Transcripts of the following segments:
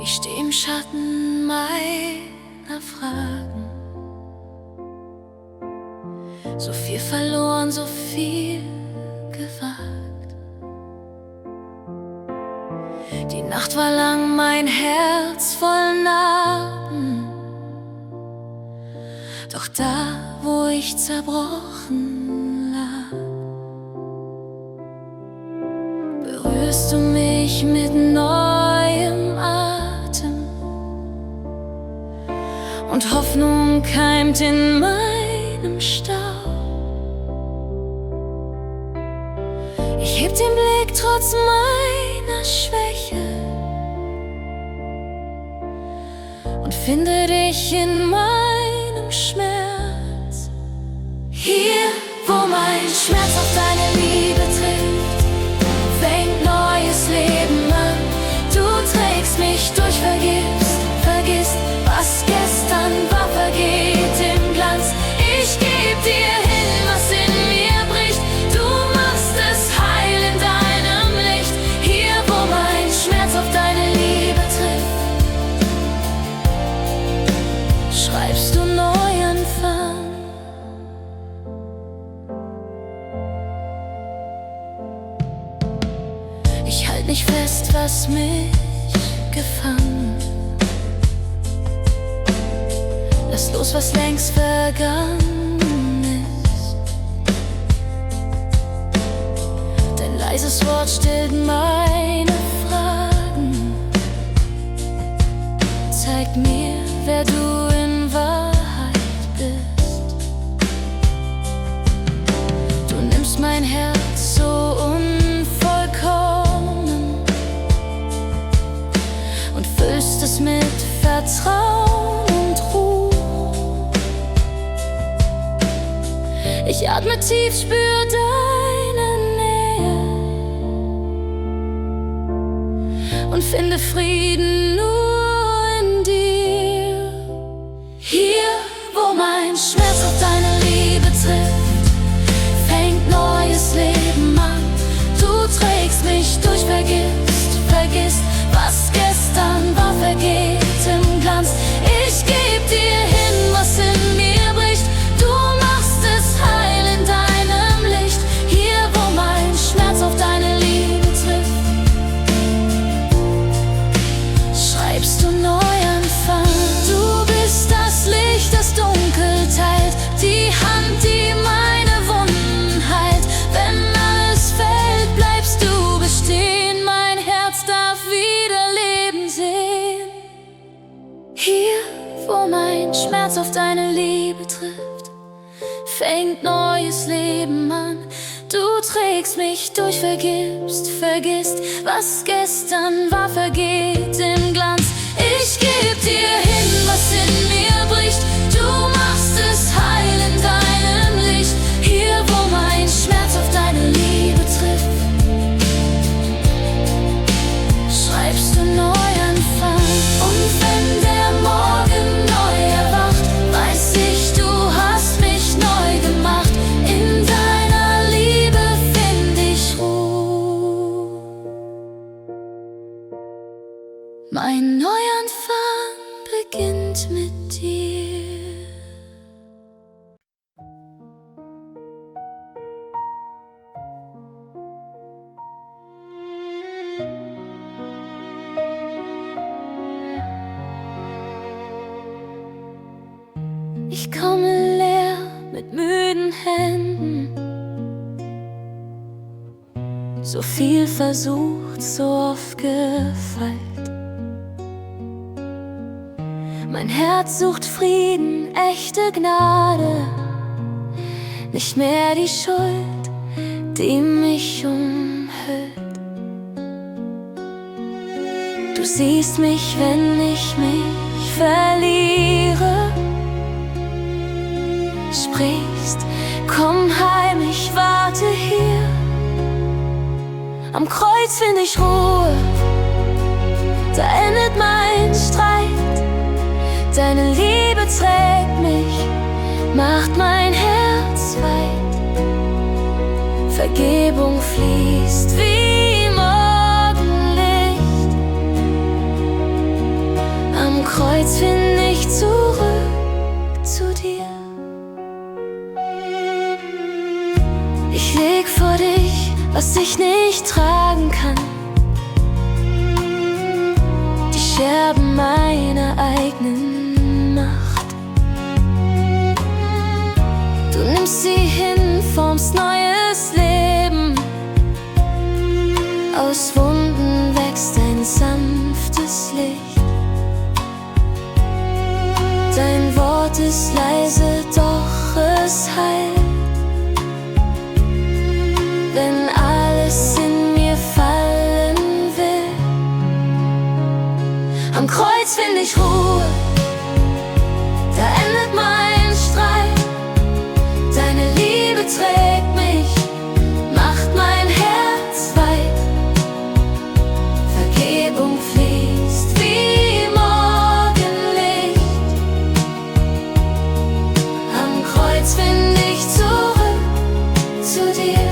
Ich steh im Schatten meiner Fragen. So viel verloren, so viel gewagt. Die Nacht war lang, mein Herz voll Narben. Doch da, wo ich zerbrochen lag, berührst du mich mit neuem Atem und Hoffnung keimt in meinem Staub. Ich heb den Blick trotz meiner Schwäche und finde dich in meinem Schmerz. Hier, wo mein Schmerz auf deine Liebe trifft, fängt neues Leben an. Du trägst mich durch, vergisst, was gestern war, vergeht im Glanz. Ich geb dir hin, was in mir bricht. Du machst es heil in deinem Licht. Hier, wo mein Schmerz auf deine Liebe trifft, schreibst du Neuanfang. Ich halt nicht fest, was mich gefangen. Lass los, was längst vergangen ist. Dein leises Wort stillt meine Fragen. Zeig mir, wer du in Wahrheit bist. Du nimmst mein Herz so unvollkommen und füllst es mit Vertrauen und Ruhe. Ich atme tief, spür deine Nähe und finde Frieden nur in dir. Hier, wo mein Schmerz auf deine Liebe trifft, fängt neues Leben an. Du trägst mich durch, vergisst, was gestern war, vergeht im Glanz. Ich geb dir hin, was in mir bricht. Du machst es heil in deinem Licht. Hier, wo mein Schmerz auf deine Liebe trifft, schreibst du Neuanfang. Du bist das Licht, das Dunkel teilt, die Hand, die meine Wunden heilt. Wenn alles fällt, bleibst du bestehen. Mein Herz darf wieder Leben sehen. Hier, wo mein Schmerz auf deine Liebe trifft, fängt neues Leben an. Du trägst mich durch, vergisst, was gestern war, vergeht im Glanz. Ich geb dir hin, was in mir bricht. Du machst es heil in deinem Licht. Hier, wo mein Schmerz auf deine Liebe trifft, schreibst du Neuanfang. Und wenn der Morgen neu erwacht, weiß ich, du hast mich neu gemacht. In deiner Liebe find ich Ruhe. Mein Neuanfang beginnt mit dir. Ich komme leer mit müden Händen. So viel versucht, so oft gefeilt. Mein Herz sucht Frieden, echte Gnade, nicht mehr die Schuld, die mich umhüllt. Du siehst mich, wenn ich mich verliere, sprichst, komm heim, ich warte hier. Am Kreuz find ich Ruhe, da endet mein Streit. Deine Liebe trägt mich, macht mein Herz weit. Vergebung fließt wie Morgenlicht. Am Kreuz finde ich zurück zu dir. Ich leg vor dich, was ich nicht tragen kann, die Scherben meiner eigenen Macht. Du nimmst sie hin, formst neues Leben. Aus Wunden wächst ein sanftes Licht. Dein Wort ist leise, doch es heilt. Wenn alles in mir fallen will, am Kreuz find ich Ruhe, da endet mein Streit. Deine Liebe trägt mich, macht mein Herz weit. Vergebung fließt wie Morgenlicht. Am Kreuz find ich zurück zu dir.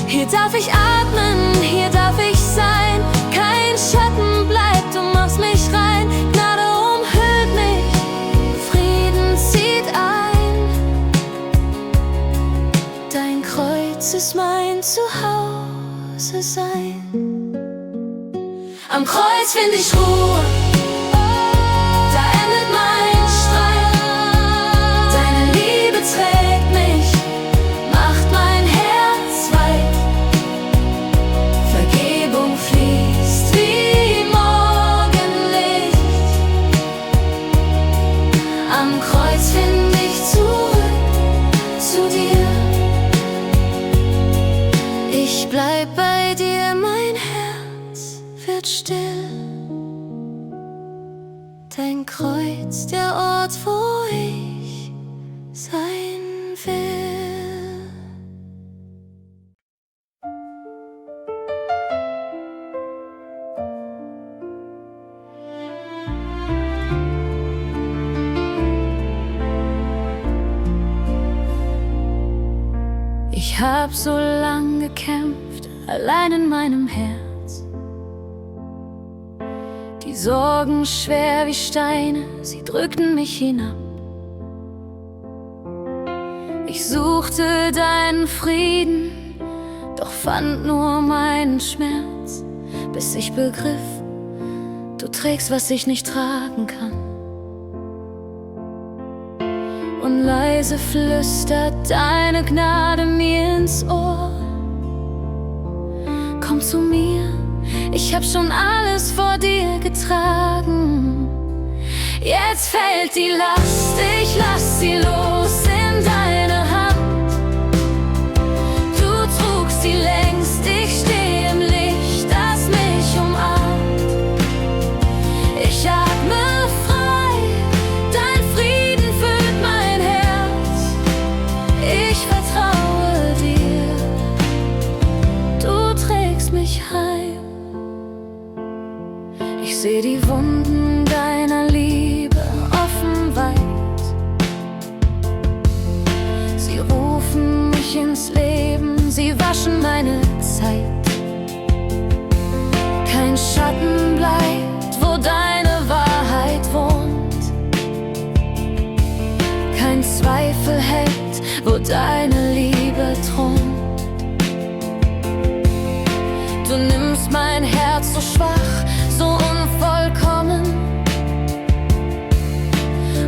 Hier darf ich atmen, hier darf ich sein. Kein Schatten bleibt, du machst mich rein. Gnade umhüllt mich, Frieden zieht ein. Dein Kreuz ist mein Zuhause sein. Am Kreuz find ich Ruhe, da endet mein Streit. Deine Liebe trägt mich, macht mein Herz weit. Vergebung fließt wie Morgenlicht. Am Kreuz find ich zurück zu dir. Ich bleib bei dir, mein Herz wird still. Dein Kreuz, der Ort, wo ich sein will. Ich hab so lang gekämpft, allein in meinem Herz. Die Sorgen schwer wie Steine, sie drückten mich hinab. Ich suchte deinen Frieden, doch fand nur meinen Schmerz, bis ich begriff, du trägst, was ich nicht tragen kann. Und leise flüstert deine Gnade mir ins Ohr: Komm zu mir, ich hab schon alles vor dir getragen. Jetzt fällt die Last, ich lass sie los in deine Hand. Du trugst sie längst, ich steh im Licht, das mich umarmt. Ich atme frei, dein Frieden füllt mein Herz. Ich vertraue dir, du trägst mich heim. Ich seh die Wunden deiner Liebe offen weit. Sie rufen mich ins Leben, sie waschen meine Zeit. Kein Schatten bleibt, wo deine Wahrheit wohnt. Kein Zweifel hält, wo deine Liebe thront. Du nimmst mein Herz so schwach, so unvollkommen,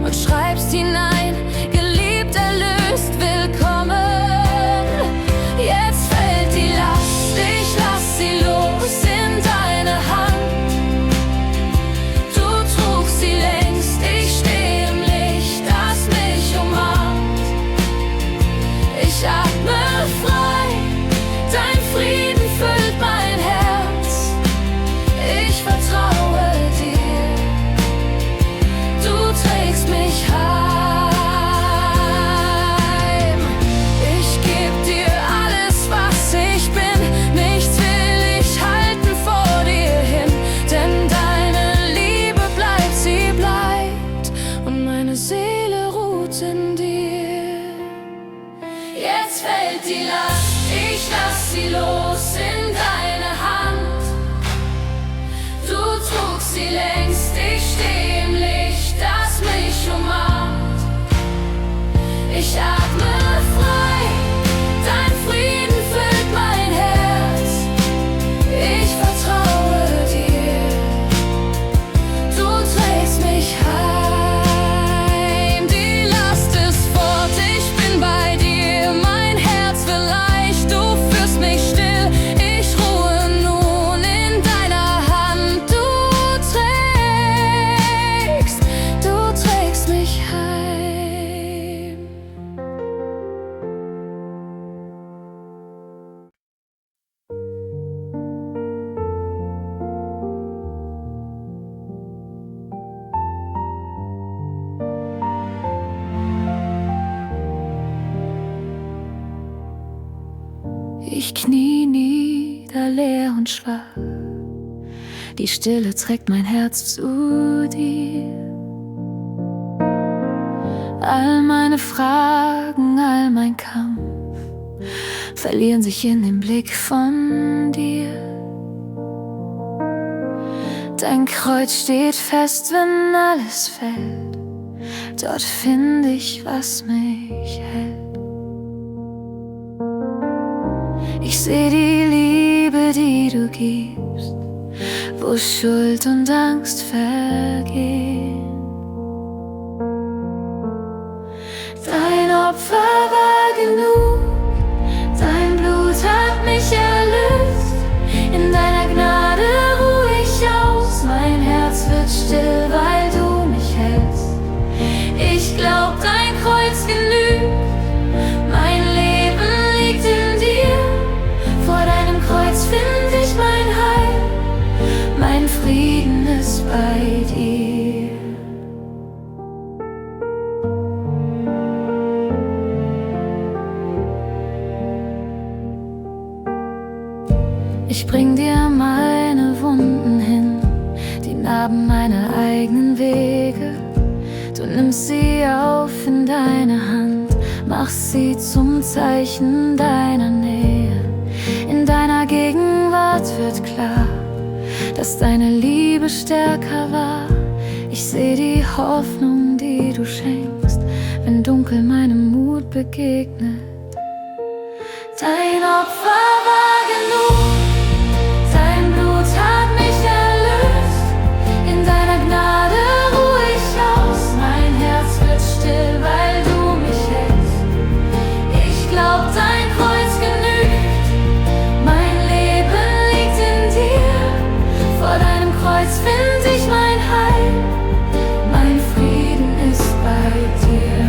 und schreibst hinein, geliebt, erlöst, willkommen. Jetzt fällt die Last, ich lass sie los in deine Hand. sie längst. Ich steh im Licht, das mich umarmt. Ich atme frei, dein Frieden füllt mein Herz. Ich vertraue dir, du trägst mich heim. Die Last ist fort, ich bin bei dir. Mein Herz will leicht, du führst mich still. Ich ruhe nun in deiner Hand. Du trägst mich heim. Ich knie nieder, leer und schwach. Die Stille trägt mein Herz zu dir. All meine Fragen, all mein Kampf verlieren sich in dem Blick von dir. Dein Kreuz steht fest, wenn alles fällt. Dort finde ich, was mich hält. Ich seh die Liebe, die du gibst, wo Schuld und Angst vergehen. Dein Opfer war genug, dein Blut hat mich erlöst. In deiner Gnade ruh ich aus, mein Herz wird still, weil du mich hältst. Ich glaub, dein Kreuz genügt, mein Leben liegt in dir. Vor deinem Kreuz find ich mein Heil, mein Frieden ist bei dir. Ich bring dir meine Wunden hin, die Narben meiner eigenen Wege. Du nimmst sie auf in deine Hand, machst sie zum Zeichen deiner Nähe. In deiner Gegenwart wird klar, dass deine Liebe stärker war. Ich seh die Hoffnung, die du schenkst, wenn Dunkel meinem Mut begegnet. Dein Opfer war genug, dein Blut hat mich erlöst. In deiner Gnade ruh ich aus, mein Herz wird still, weil du mich hältst. Ich glaub, dein Kreuz genügt, mein Leben liegt in dir. Vor deinem Kreuz find ich mein Heil, mein Frieden ist bei dir.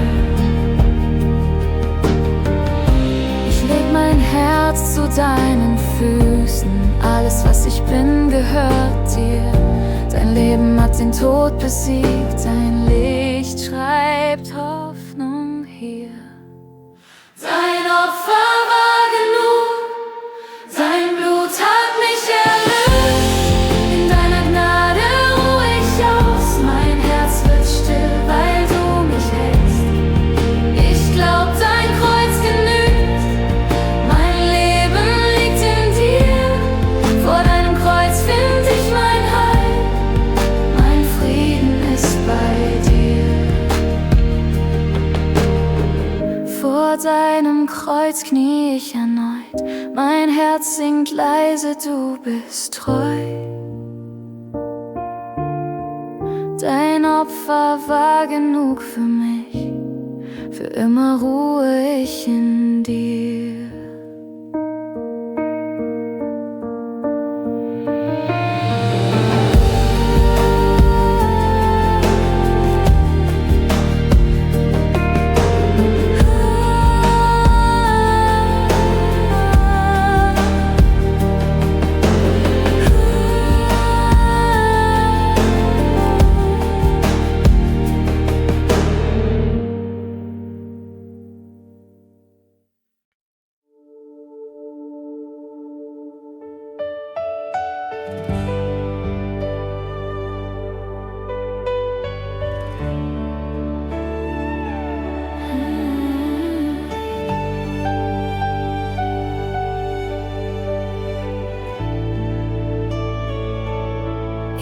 Ich leg mein Herz zu deinen Füßen, alles was ich bin gehört dir. Dein Leben hat den Tod besiegt, dein Licht schreibt Hoffnung hier. Dein Opfer war genug, dein Blut hat mich erlöst. In deiner Gnade ruh ich aus, mein Herz wird still, weil du mich hältst. Ich glaub, dein Kreuz genügt, mein Leben liegt in dir. Vor deinem Kreuz find ich mein Heil, mein Frieden ist bei dir. Vor deinem Kreuz knie ich erneut, mein Herz singt leise, du bist treu. Dein Opfer war genug für mich, für immer ruhe ich in dir.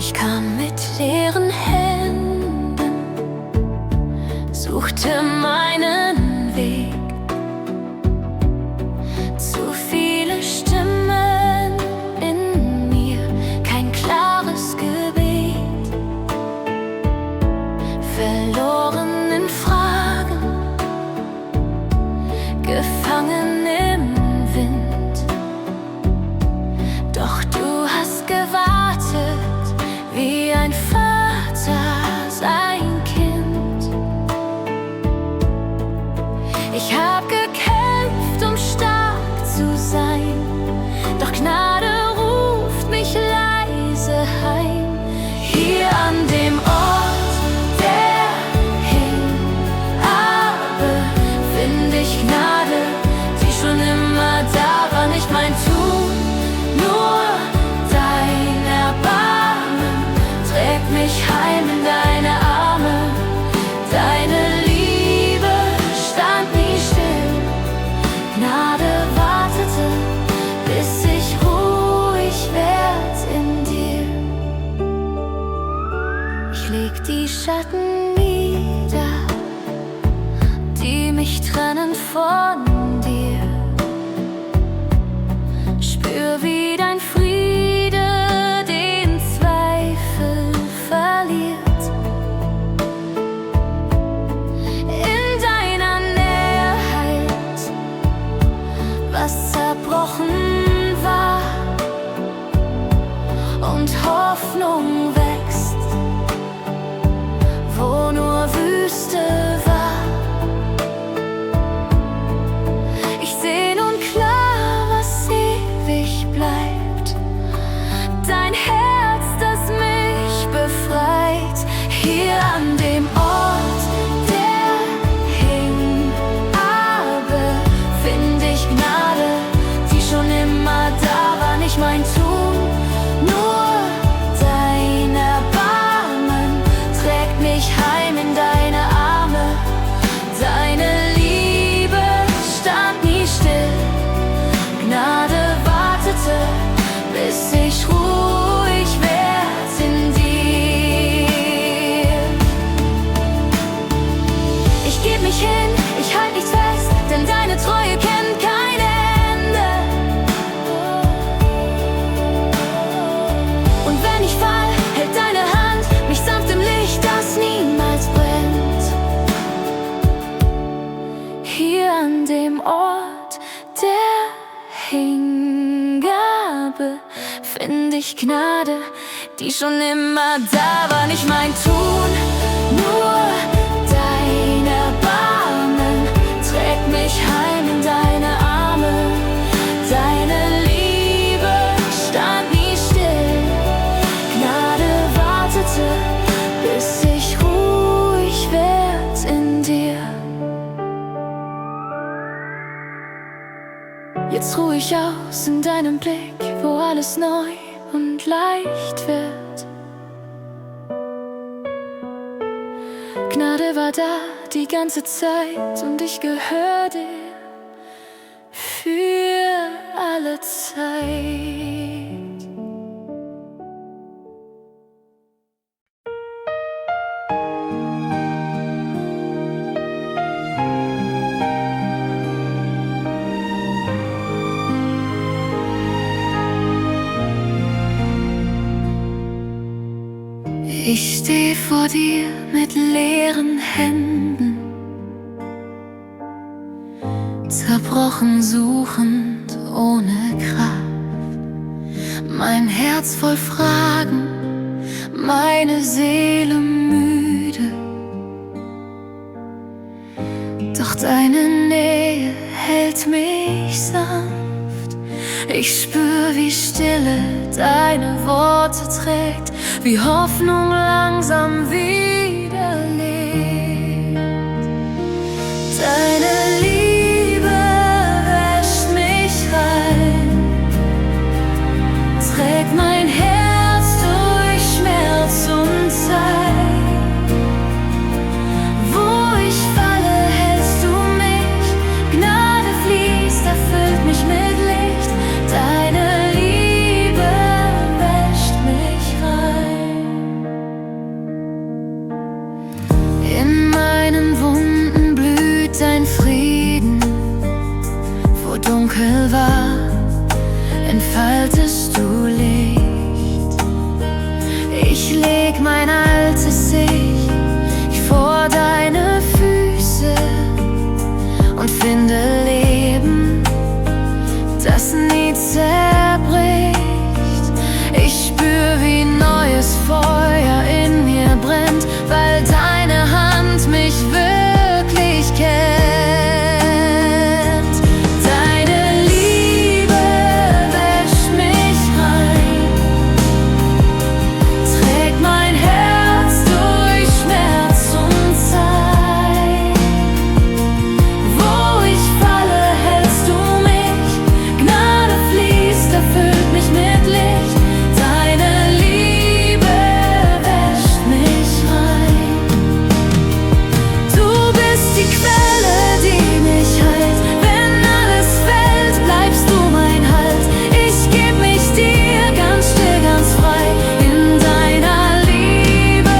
Ich kam mit leeren Händen, suchte meinen Weg. Zu viele Stimmen in mir, kein klares Gebet. Verloren in Fragen, gefangen im Wind. Doch du hast gewartet, wie ein Vater sein Kind. Ich hab gekämpft, um stark zu sein, doch Gnade ruft mich leise heim. Hier an dem Ort, der Hingabe, find ich Gnade, die schon immer da war. Nicht mein Tun, nur dein Erbarmen trägt mich heim in deine Arme. Deine Liebe stand nie still, Gnade wartete, bis ich ruhig werd in dir. Ich leg die Schatten nieder, die mich trennen von dir. Spür, wie dein Friede den Zweifel verliert. In deiner Nähe heilt, was zerbrochen war, und Hoffnung wächst, wo nur Wüste war. Ich seh nun klar, was ewig bleibt, dein Herz, das mich befreit. Hier an dem Ort der Hingabe find ich Gnade, die schon immer da war. Nicht mein Tun, nur dein Erbarmen trägt mich heim in deine Arme. Deine Liebe stand nie still, Gnade wartete, bis ich ruhig werd in dir. Ich geb mich hin, ich halt nichts fest, denn deine Treue kennt kein Ende. Und wenn ich fall, hält deine Hand mich sanft im Licht, das niemals brennt. Hier an dem Ort der Hingabe find ich Gnade, die schon immer da war. Nicht mein Tun, nur dein Erbarmen trägt mich heim in deine Arme. Deine Liebe stand nie still, Gnade wartete, bis ich ruhig werd in dir. Jetzt ruh ich aus in deinem Blick, wo alles neu und leicht wird. Gnade war da die ganze Zeit und ich gehör dir für alle Zeit. Ich steh vor dir mit leeren Händen, zerbrochen suchend ohne Kraft. Mein Herz voll Fragen, meine Seele müde. Doch deine Nähe hält mich sanft. Ich spür, wie Stille deine Worte trägt, wie Hoffnung langsam wieder lebt. Deine Liebe wäscht mich rein, trägt mein Herz durch Schmerz und Zeit. Wo ich falle, hältst du mich, Gnade fließt, erfüllt mich mit Licht. Deine Liebe wäscht mich rein. leg mein altes Ich vor deine Füße und finde Leben, das nie zerbricht. Ich spür, wie neues Feuer in mir brennt, weil deine Hand mich wirklich kennt. Deine Liebe wäscht mich rein, trägt mein Herz durch Schmerz und Zeit. Wo ich falle, hältst du mich, Gnade fließt, erfüllt mich mit Licht. Deine Liebe wäscht mich rein. Du bist die Quelle, die mich heilt. Wenn alles fällt, bleibst du mein Halt. Ich geb mich dir ganz still, ganz frei. In deiner Liebe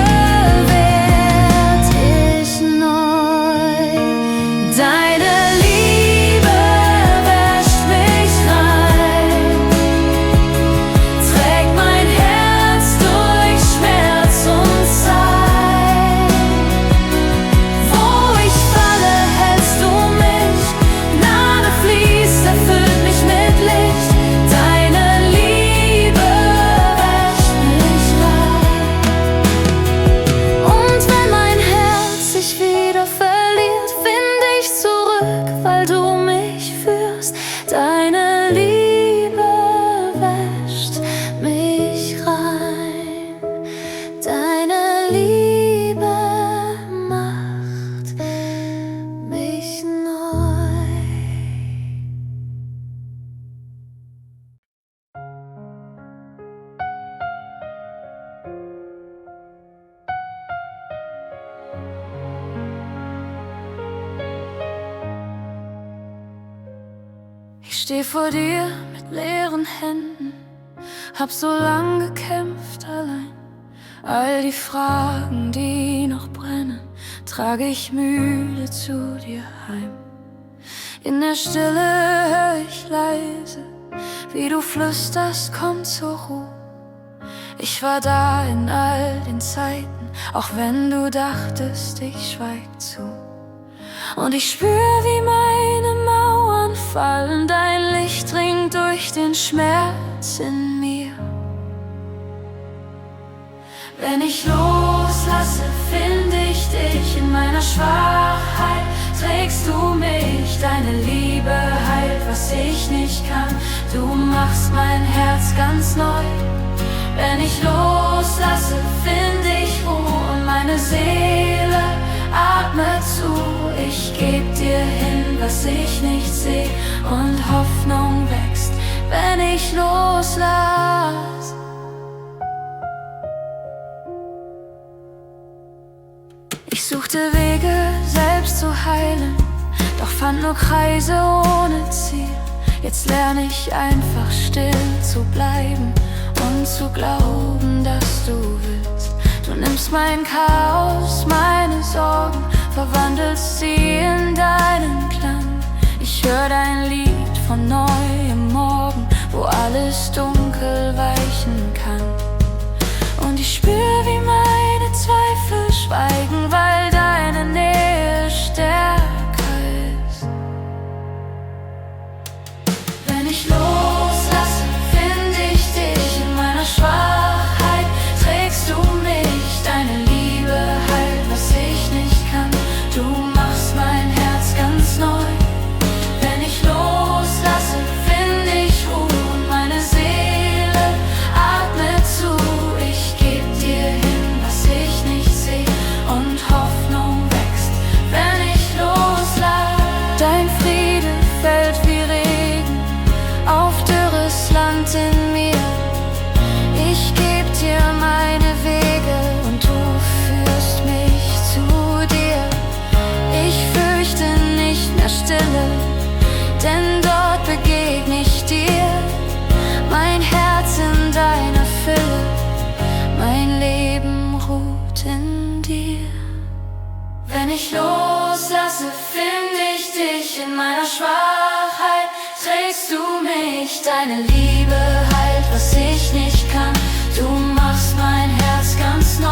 werd ich neu. Deine Liebe wäscht mich rein, trägt mein Herz durch Schmerz und Zeit. Wo ich falle, hältst du mich, Gnade fließt, erfüllt mich mit Licht. Deine Liebe wäscht mich rein. Und wenn mein Herz sich wieder verliert, find ich zurück, weil du mich führst. Deine Liebe wäscht mich rein. Deine Liebe macht mich neu. Ich steh vor dir mit leeren Händen, hab so lang gekämpft allein. All die Fragen, die noch brennen, trage ich müde zu dir heim. In der Stille hör ich leise, wie du flüsterst, komm zur Ruhe. Ich war da in all den Zeiten, auch wenn du dachtest, ich schweig zu. Und ich spür, wie meine Mauern fallen, dein Licht dringt durch den Schmerz in mir. Wenn ich loslasse, find ich dich in meiner Schwachheit. Trägst du mich, deine Liebe heilt, was ich nicht kann. Du machst mein Herz ganz neu. Wenn ich loslasse, find ich Ruhe und meine Seele atmet zu. Ich geb dir hin, was ich nicht seh, und Hoffnung wächst, wenn ich loslass. Ich suchte Wege, selbst zu heilen, doch fand nur Kreise ohne Ziel. Jetzt lerne ich einfach still zu bleiben und zu glauben, dass du willst. Du nimmst mein Chaos, meine Sorgen, verwandelst sie in deinen Klang. Ich hör dein Lied von neuem Morgen, wo alles dunkel weichen kann. Und ich spür, wie meine Zweifel schweigen, weil deine Nähe stärker ist. Wenn ich loslasse, find ich dich in meiner Schwachheit. Trägst du mich, deine Liebe heilt, was ich nicht kann. Du machst mein Herz ganz neu. Wenn ich loslasse, find ich Ruhe und meine Seele atmet zu. Ich geb dir hin, was ich nicht seh, und Hoffnung wächst, wenn ich loslass. Dein Friede fällt wie Regen auf dürres Land in mir. Ich geb dir meine Wege und du führst mich zu dir. Ich fürchte nicht mehr Stille, denn dort begegne ich dir. Mein Herz in deiner Fülle, mein Leben ruht in dir. Wenn ich loslasse, find ich dich in meiner Schwachheit. Trägst du mich, deine Liebe heilt, was ich nicht kann. Du machst mein Herz ganz neu.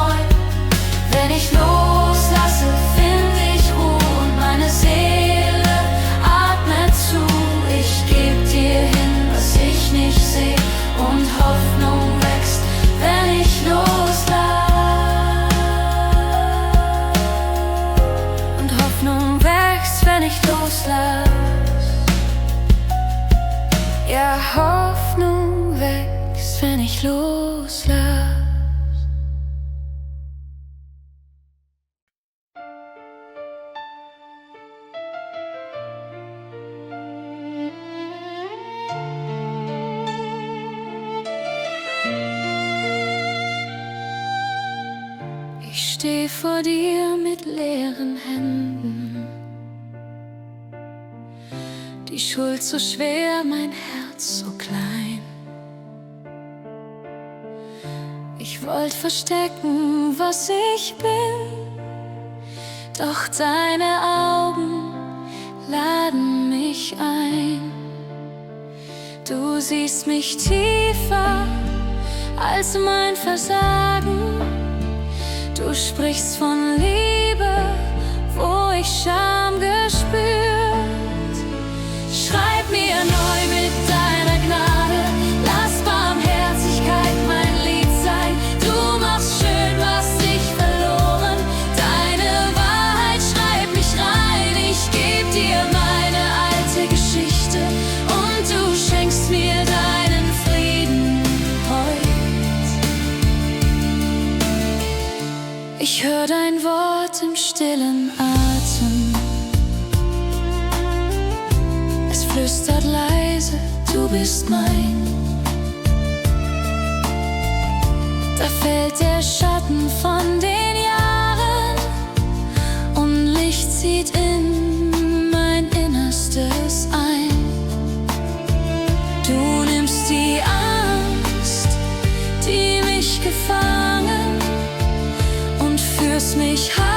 steh vor dir mit leeren Händen, die Schuld so schwer, mein Herz so klein. Ich wollte verstecken, was ich bin, doch deine Augen laden mich ein. Du siehst mich tiefer als mein Versagen. Du sprichst von Liebe, wo ich Scham gespürt. Schreib mir neu mit deiner Gnade, lass Barmherzigkeit mein Lied sein. Du machst schön, was ich verloren, deine Wahrheit schreib mich rein. Ich geb dir meine alte Geschichte und du schenkst mir deinen Frieden heut. Ich hör dein Wort im stillen Atem, es flüstert leise, du bist mein. Da fällt der Schatten von den Jahren und Licht zieht in mein Innerstes ein. Du nimmst die Angst, die mich gefangen, und führst mich heim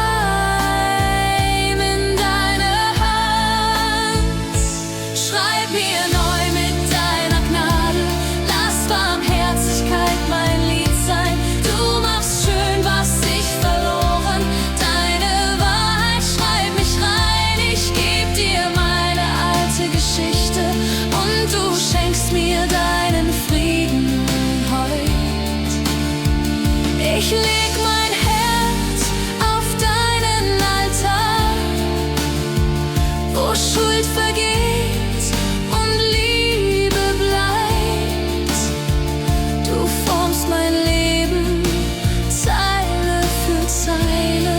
in deine Hand. Schreib mir neu mit deiner Gnade, lass Barmherzigkeit mein Lied sein. Du machst schön, was ich verloren, deine Wahrheit schreib mich rein. Ich geb dir meine alte Geschichte und du schenkst mir deinen Frieden heut. Ich leg mein Herz auf deinen Altar, wo Schuld vergeht und Liebe bleibt. Du formst mein Leben Zeile für Zeile,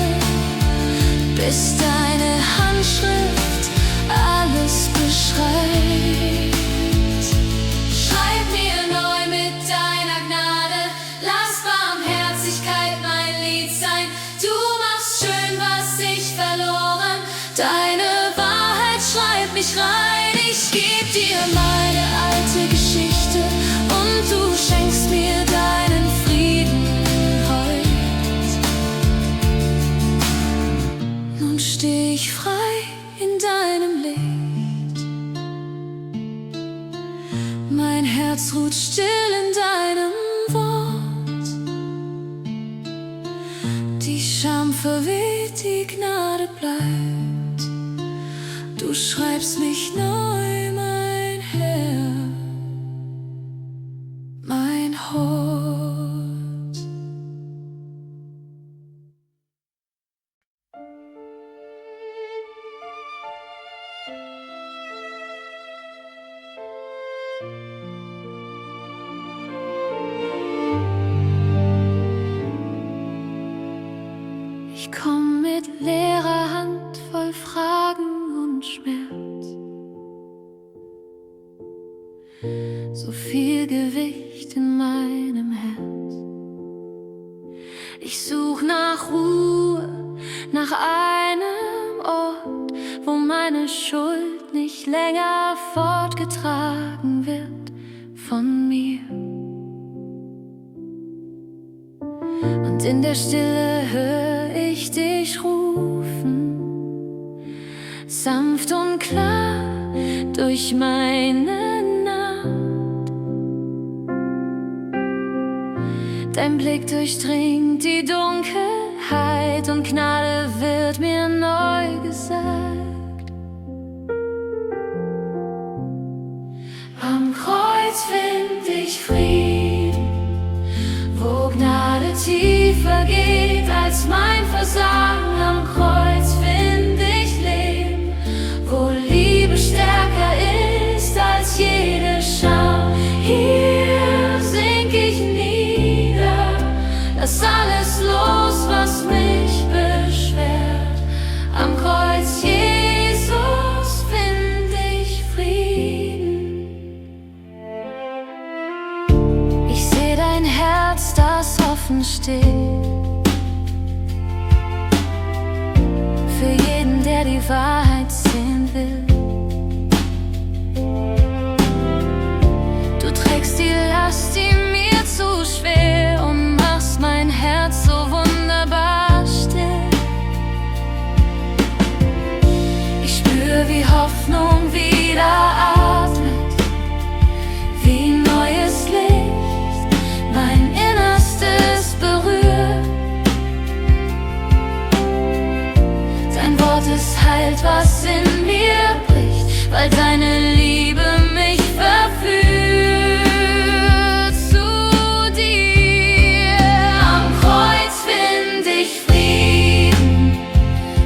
bis deine Handschrift alles beschreibt. Schreib mir neu mit deiner Gnade, lass Barmherzigkeit mein Lied sein. Du machst schön, was ich verloren, deine Wahrheit schreib mich rein. Ich geb dir meine alte Geschichte und du schenkst mir deinen Frieden heut. Nun steh ich frei in deinem Licht, mein Herz ruht still in deinem Wort. Die Scham verweht, die Gnade bleibt. Du schreibst mich neu, mein Herr, mein Hort. Ich komm mit leerer Hand voll Fragen und Schmerz, so viel Gewicht in meinem Herz. Ich such nach Ruhe, nach einem Ort, wo meine Schuld nicht länger fortgetragen wird von mir. Und in der Stille hör ich dich rufen, sanft und klar durch meine Nacht. Dein Blick durchdringt die Dunkelheit und Gnade wird mir neu gesagt. Am Kreuz find ich Frieden, wo Gnade tiefer geht als mein Versagen. Am Kreuz find ich Leben, wo Liebe stärker ist als jede Scham. Hier sink ich nieder, lass alles los, was mich beschwert. Am Kreuz Jesus find ich Frieden. der die Wahrheit sehen will. Du trägst die Last, die mir zu schwer, und machst mein Herz so wunderbar still. Ich spür, wie Hoffnung wieder atmet, wie neues Licht mein Innerstes berührt. Dein Wort ist Halt, was in mir bricht, weil deine Liebe mich verführt zu dir. Am Kreuz find ich Frieden,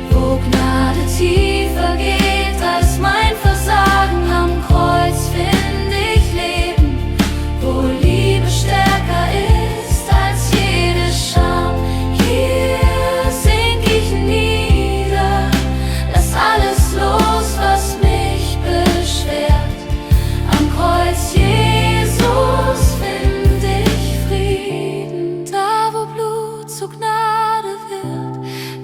wo Gnade tiefer geht als mein Versagen. Am Kreuz find ich Leben, wo Liebe stärker ist als jede Scham. Hier sink ich nieder, lass alles los, was mich beschwert. Am Kreuz Jesus find ich Frieden. Da wo Blut zu Gnade wird,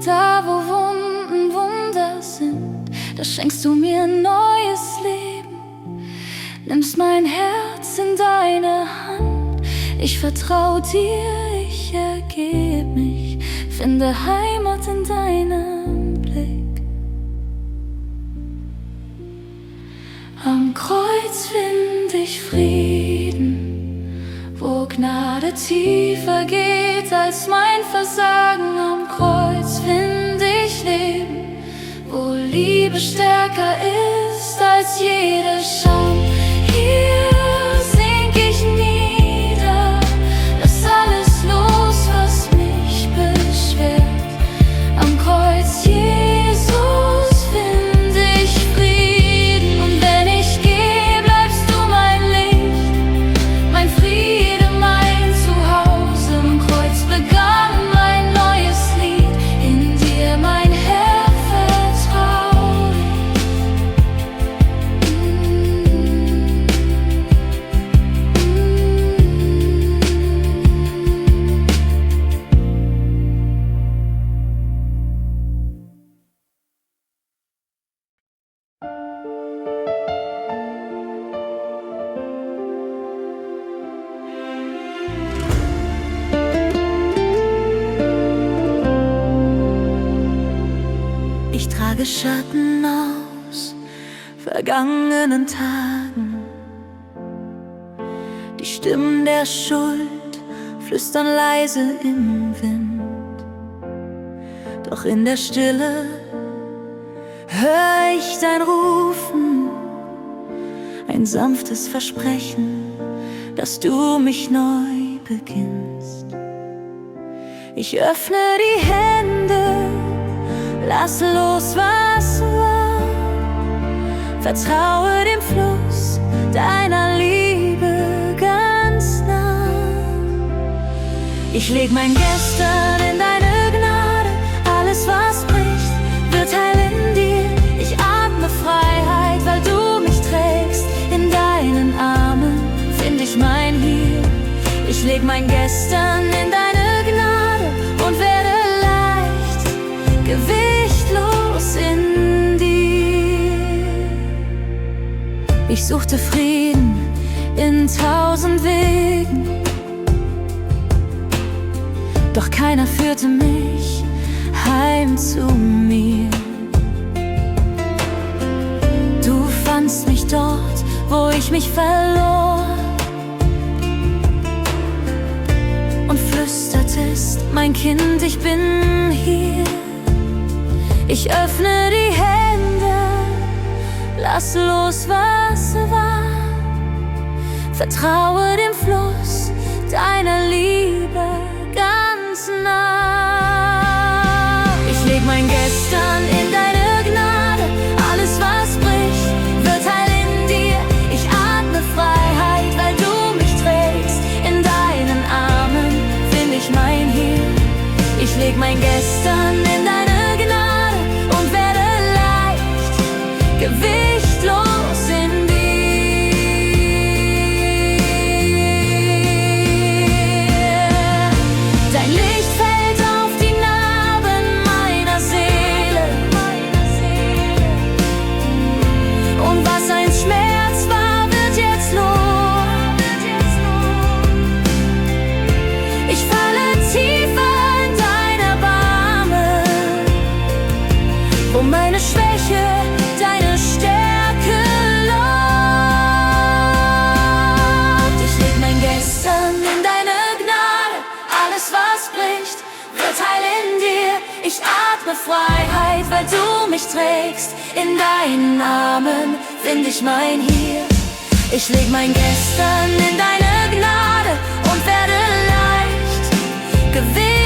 da wo Wunden Wunder sind, da schenkst du mir neues Leben, nimmst mein Herz in deine Hand. Ich vertrau dir, ich ergeb mich, finde Heimat in deinem Blick. Am Kreuz find ich Frieden, wo Gnade tiefer geht als mein Versagen. Am Kreuz find ich Leben, wo Liebe stärker ist als jede Scham. Hier sink ich nieder, lass alles los, was mich beschwert. Am Kreuz Jesus find ich Frieden. Und wenn ich gehe, bleibst du mein Licht, mein Friede, mein Zuhause. Am Kreuz begann mein neues Lied, in dir mein Herr vertraut. Ich trage Schatten aus vergangenen Tagen. Die Stimmen der Schuld flüstern leise im Wind. Doch in der Stille hör ich dein Rufen, ein sanftes Versprechen, dass du mich neu beginnst. Ich öffne die Hände, lass los, was war, vertraue dem Fluss deiner Liebe ganz nah. Ich leg mein Gestern in deine Gnade, alles was bricht, wird heil in dir. Ich atme Freiheit, weil du mich trägst, in deinen Armen find ich mein Hier. Ich leg mein Gestern in deine Gnade und werde leicht, gewichtlos in dir. Ich suchte Frieden in 1000 Wegen, doch keiner führte mich heim zu mir. Du fandst mich dort, wo ich mich verlor, und flüstertest, mein Kind, ich bin hier. Ich öffne die Hände, lass los, was war, vertraue dem Fluss deiner Liebe ganz nah. Ich leg mein Gestern in deine Gnade, alles was bricht, wird heil in dir. Ich atme Freiheit, weil du mich trägst, in deinen Armen find ich mein Hier. Ich leg mein Gestern in deine Gnade und werde leicht, gewichtlos in dir. Dein Licht fällt auf die Narben meiner Seele, meine Freiheit, weil du mich trägst. In deinen Armen find ich mein Hier. Ich leg mein Gestern in deine Gnade und werde leicht gewiss.